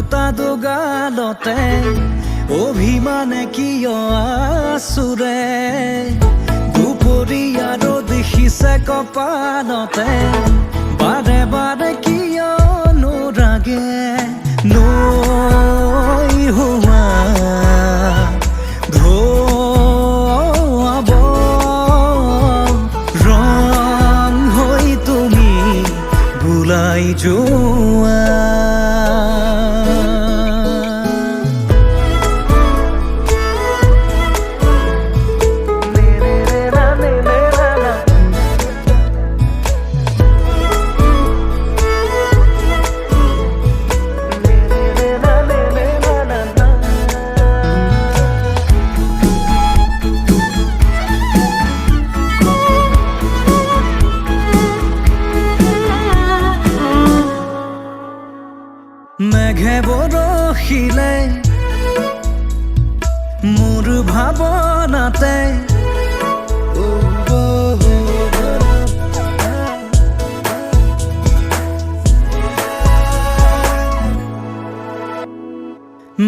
দুটা দুগালতে অভিমানে কিয় আছুৰে দুপৰীয়া ৰ'দ সিঁচে কপালতে বাৰে বাৰে কিয় নোৰাগে নৈ হোৱা ধোৱাব ৰং হৈ তুমি বুলাই যোৱা মেঘে বৰষিলে মোৰ ভাৱনাতে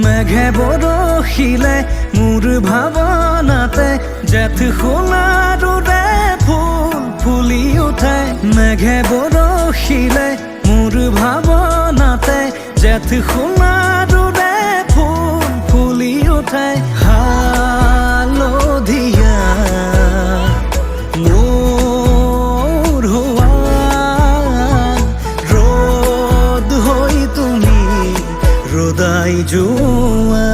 মেঘে বৰষিলে মোৰ ভাৱনাতে জেঠ সোণাৰুৰে ফুল ফুলি উঠে মেঘে বৰষিলে মোৰ ভাৱনাতে জেঠ সোণাৰুৰে ফুল ফুলি উঠে হালধীয়া মোৰ হোৱা ৰ'দ হৈ তুমি ৰদাই যোৱা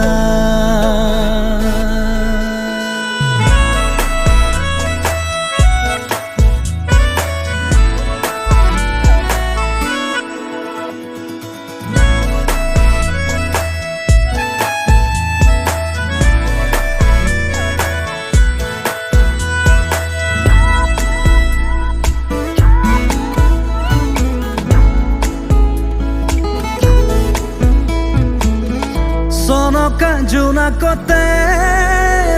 চনকা জোনাকতে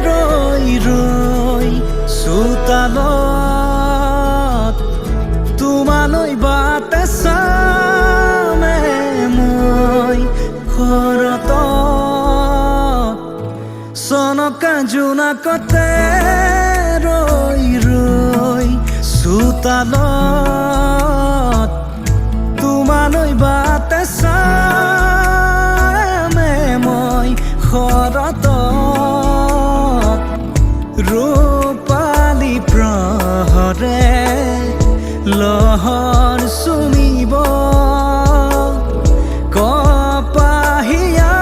ৰৈ ৰৈ চোতালত তোমালৈ বাটে চামে মই ঘৰত চনকা জোনাকতে ৰৈ ৰৈ চোতালত তোমালৈ বাটে চামে মই ঘৰত ৰূপালী প্ৰহৰে লহৰ চুমিব কপাহীয়া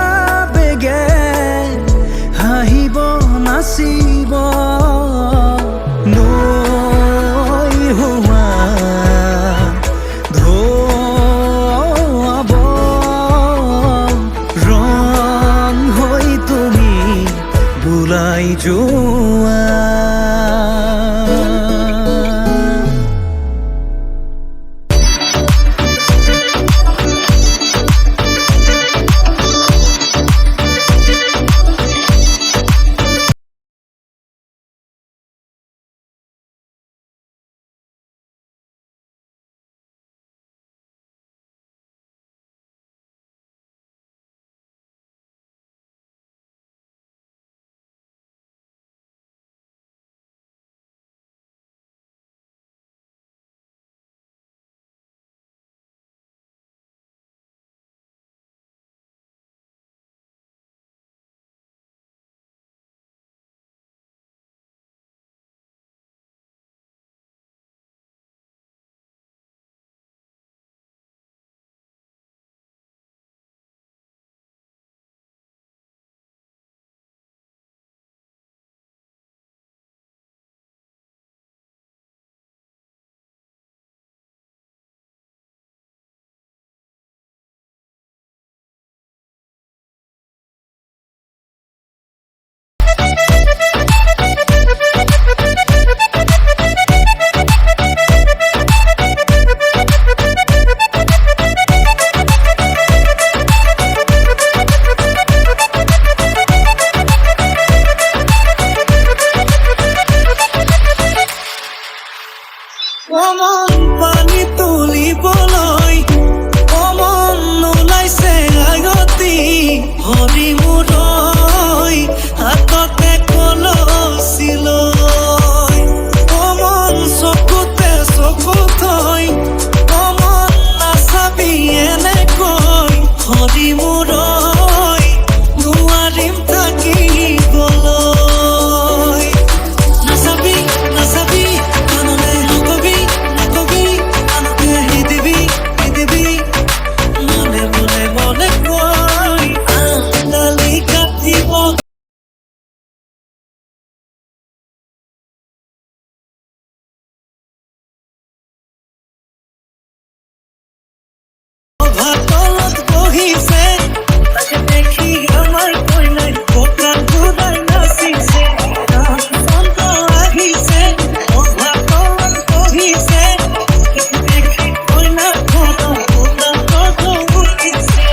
বেগে হাঁহিব নাচিব নৈ হোৱা ধোৱাব ৰং হৈ তুমি বুলাই যোৱা হৰি মূৰৈ হাততে কলচিলৈ অমন চকুতে চকু থৈ অমন নাচাবি এনেকৈ হৰি মূৰৈ নোৱাৰিম থাকিবলৈ নাচাবি নাচাবি কাণলে নকবি নকবি আনকে দিবি দিবি মনে মনে মনে কৈ আঙালি কাটিব ভাতলত বহিছে তাকে দেখি আমাৰ কইনাই বোকা ঘূৰাই নাচিছে বসন্ত আহিছে ভাতলত বহিছে তাকে দেখি কইনা ঘৰত বোকা উঠিছে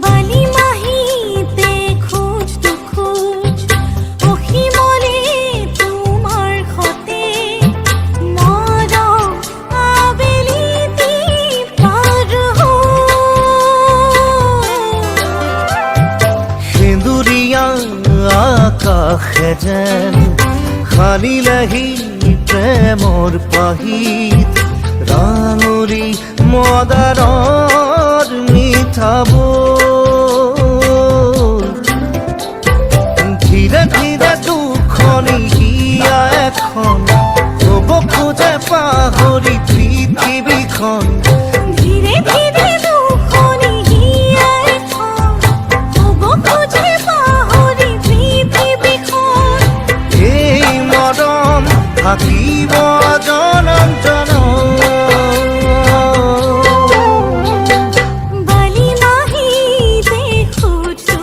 বালি মাহিতে খোঁজ তো খোঁজ অসীমলে তোমাৰ সতে নৰ আবেলিটি পাৰ সেন্দুৰীয়া আকাশে যেন সানিলেহি প্ৰেমৰ পাহিত ৰাঙৰি মদাৰৰ মিঠাবোৰ ধীৰে ধীৰে দুখনি হিয়া এখন হ'ব খোজে পাহৰি পৃথিৱীখন ধীৰে ধীৰে দুখনি হিয়া এখন হ'ব খোজে পাহৰি পৃথিৱীখন এই মৰম থাকিব জনম জনম বালি মাহিতে খোঁজ তো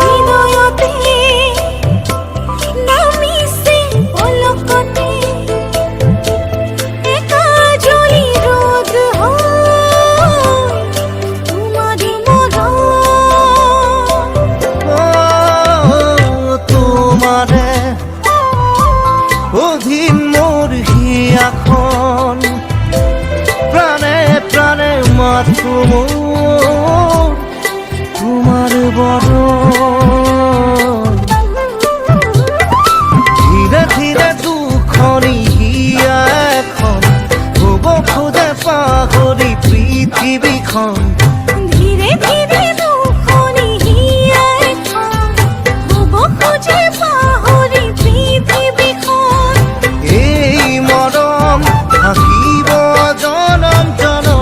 হৃদয়তে নামিছে পলকতে একাজলি রোদ হয় তোমার মরম তোমাৰে অধীন মোৰ হিয়াখন প্ৰাণে প্ৰাণে মাথো মোৰ তোমাৰ বৰণ ধীৰে ধীৰে দুখনি হিয়া এখন হ'ব খোজে পাহৰি পৃথিৱীখন ধীৰে ধীৰে দুখনি হিয়া এখন হ'ব খোজে পাহৰি পৃথিৱীখন এই মৰম থাকিব জনম জনম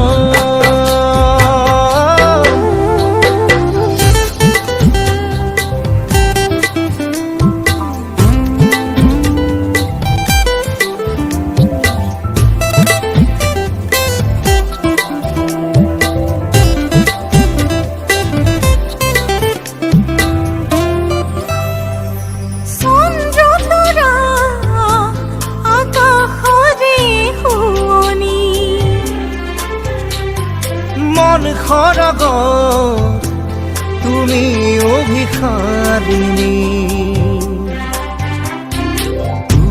মন খৰগ তুমি অভিসাৰিণী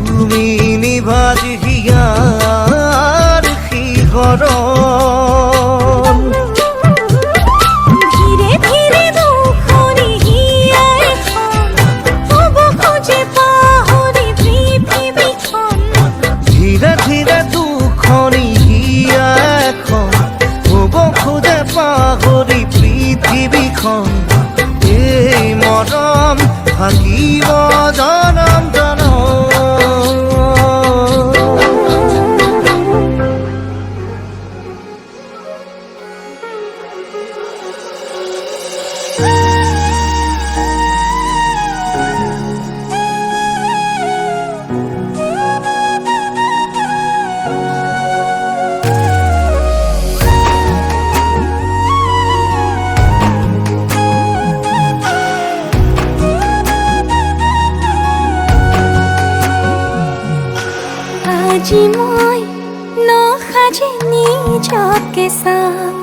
তুমি নিভাজ হিয়া চৰণ ধীৰে ধীৰে দুখনি হিয়া এখন হ'ব খোজে পাহৰি পৃথিৱীখন ধীৰে ধীৰে দুখনি হিয়া এখন হ'ব খোজে পাহৰি পৃথিৱীখন এই মৰম থাকিব জনম জনম আজি মই নসাজে নিজকে চাম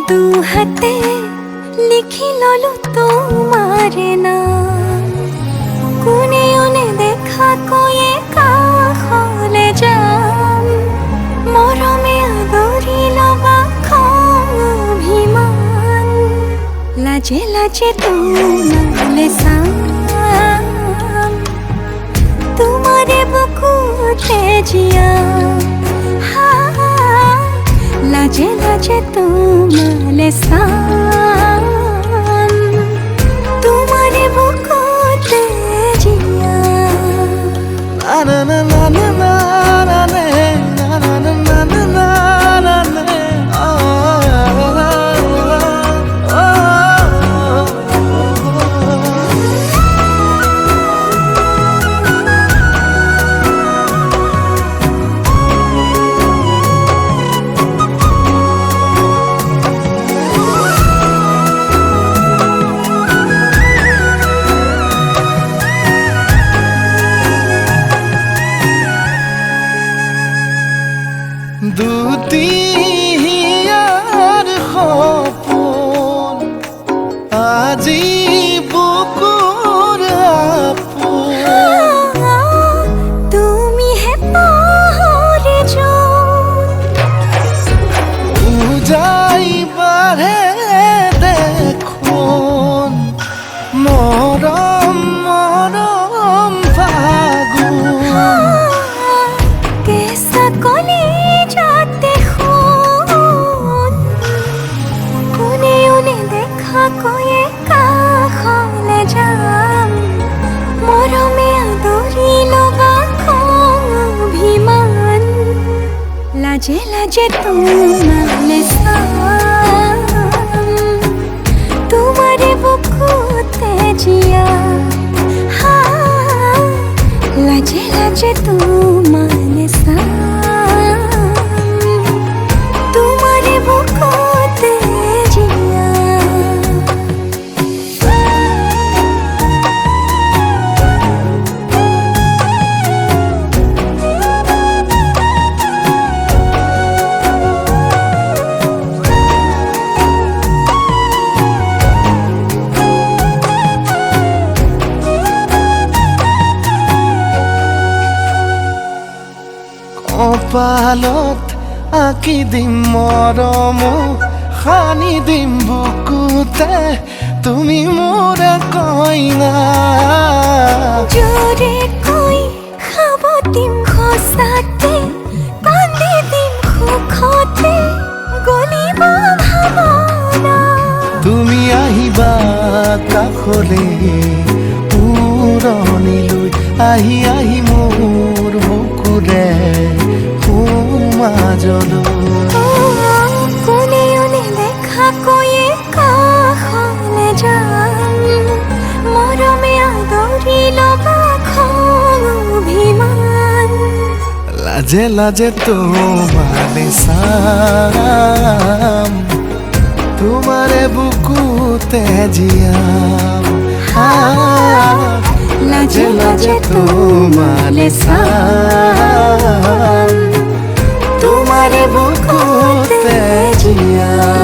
দুহাতে লিখি ললো তোমাৰ নাম কোনেও নেদেখাকৈয়ে কাষলে যাম মৰমে আদৰি ল'বা খং অভিমান লাজে লাজে তোমালে চাম তোমারে বুকুতে জিয়া লাজে লাজে তোমালে সাম তোমারে বুকুতে জিয়া না না না না না না না না না না না না না না দুটি হিয়াৰ সপোন আজি বুকুৰ আপোন তুমি হে পাহৰি যোন উজাই বাঢ়ে দেখোন মৰম মৰম ফাগুন কেঁচা কলি যাতে শুন কোনেও নেদেখাকৈয়ে কাষলে যাম মৰমে আদৰি ল'বা খং অভিমান লাজে লাজে তোমালে চাম তোমাৰে বুকুতে জিয়া লাজে লাজে তোমালে চাম তোমাৰে বুকুতে জিয়া কপালত আঁকি দিম মৰম সানি দিম বুকুতে তুমি মোৰ কইনা জোৰে কৈ খাব দিম সঁচাতে কান্দি দিম সুখতে গলিব ভাৱনা তুমি আহিবা কাষলে পুৰণিলৈ আহি আহি মোৰ বুকুৰে সোমাজলৈ কোনেও নেদেখাকৈয়ে কাষলে যাম মৰমে আদৰি ল'বা খং অভিমান লাজে লাজে তোমালে চাম তোমাৰে বুকুতে জিয়াম লাজে লাজে তোমালে চাম তোমাৰে বুকুতে জিয়াম